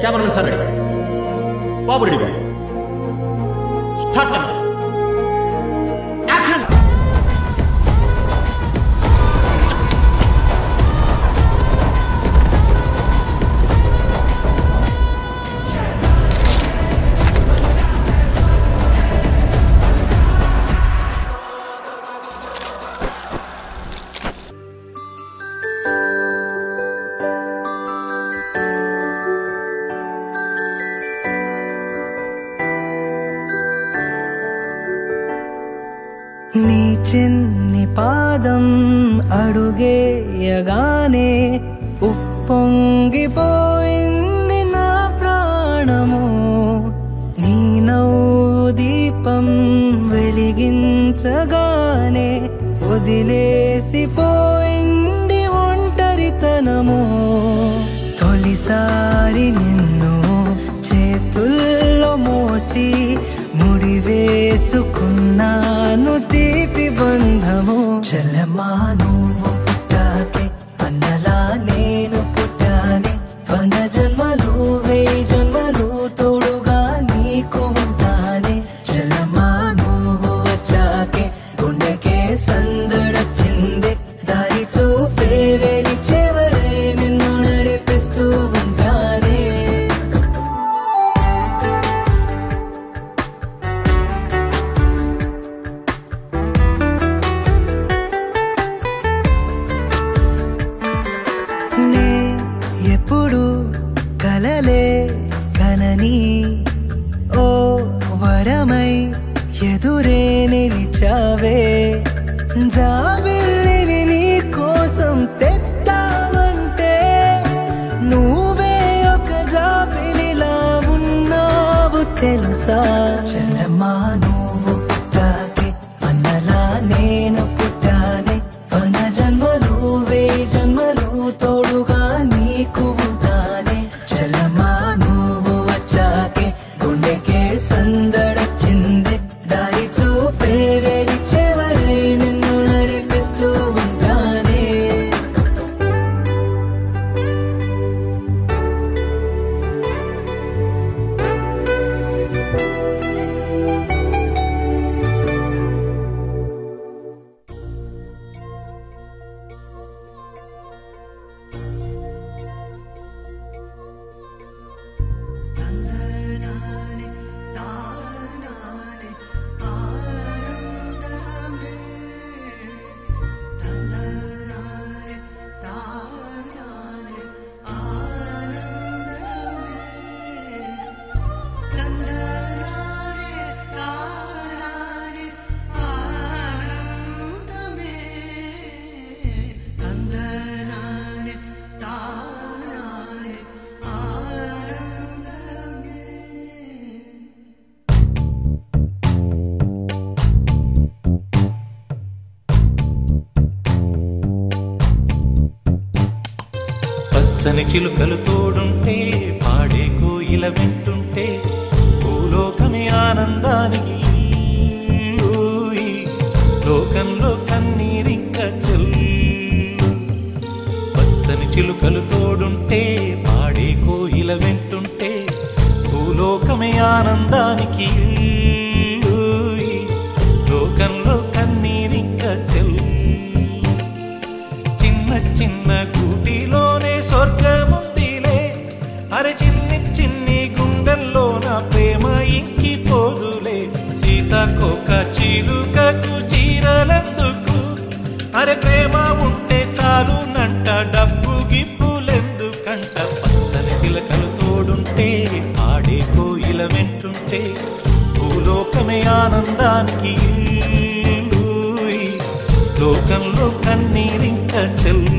cameraman sir ready बाबू ready start camera action నీ చిన్ని పాదం అడుగేయగానే ఉప్పొంగిపోయింది నా ప్రాణము నీ నవ్వు దీపం వెలిగించగానే వదిలేసిపోయింది ఒంటరితనము తొలిసారి నిన్ను చేతుల్లో మోసి ముడివేసుకున్నాను తీపి బంధము చలమా నువ్వు పుట్టాకే అన్నలా నేను పుట్టానే 100 జన్మలు 1000 జన్మలు తోడుగా నీకు ఉంటానే చలమా నువ్వు వచ్చాకే గుండెకే సందడొచ్చింది దారి చూపే వెలి చివరే నిన్ను నడిపిస్తూ ఉంటానే ఎప్పుడు కలలే కనని ఓ వరమై ఎదురే నిలిచావే జాబిల్లిని నీ కోసం తెత్తావంటే నువ్వే ఒక జాబిలిలా ఉన్నావు తెలుసా చలమా నువ్వు పుట్టాకే అన్నలా నేను పుట్టానే 100 జన్మలు 1000 జన్మలు తోడుగా నీకు ఉంటానే చలమా నువ్వు వచ్చాకే గుండెకే సందడొచ్చింది దారి చూపే వెలి చివరే నిన్ను నడిపిస్తూ ఉంటానే పచ్చని చిలుకలు తోడుంటే పాడే కోయిల వింటుంటే భూలోకమే ఆనందానికి లోకంలో కన్నీరింక చెల్లు పచ్చని చిలుకలు తోడుంటే పాడే కోయిల వింటుంటే భూలోకమే ఆనందానికి లోకంలో కన్నీరింక చెల్లు చిన్న చిన్న గూటిలోనే స్వర్గముందిలే అరే చిన్ని చిన్ని గుండెల్లో నా ప్రేమ ఇంకిపోదులే సీతాకోక చిలుకకు చీరలందుకు అరే ప్రేమ ఉంటే చాలునంట డబ్బు గిప్పులెందుకంట పచ్చని చిలకలు తోడుంటే ఆడే కోయిల వెంటుంటే భూలోకమే ఆనందానికి లోకంలో కన్నీరింక చెల్లు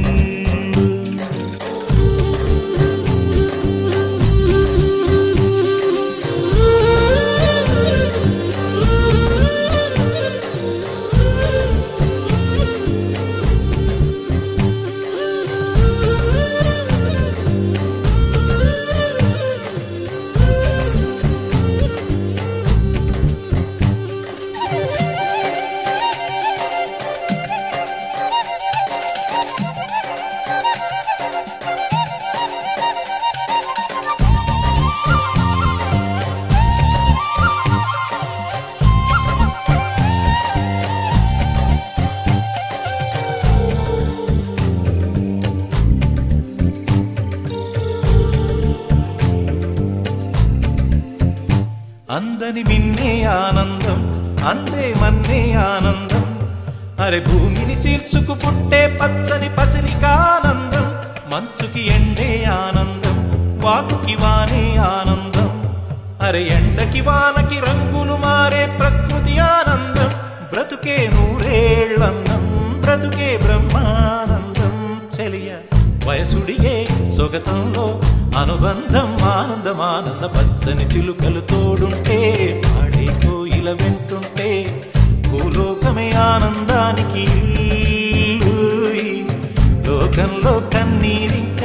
అందని మిన్నే ఆనందం అందే మన్నే ఆనందం అరే భూమిని చీల్చుకు పుట్టే పచ్చని పసిలికానందం మంచుకి ఎండే ఆనందం వాకుకి వానే ఆనందం అరే ఎండకి వానకి రంగులు మారే ప్రకృతి ఆనందం బ్రతుకే నూరేళ్ళందం బ్రతుకే బ్రహ్మానందం చెలియ వయసుడియే సొగతంలో అనుబంధం ఆనందమానంద పచ్చని చిలుకలు తోడుంటే పాడే కోయిల వెంటుంటే భూలోకమే ఆనందానికి లోకంలో కన్నీరింక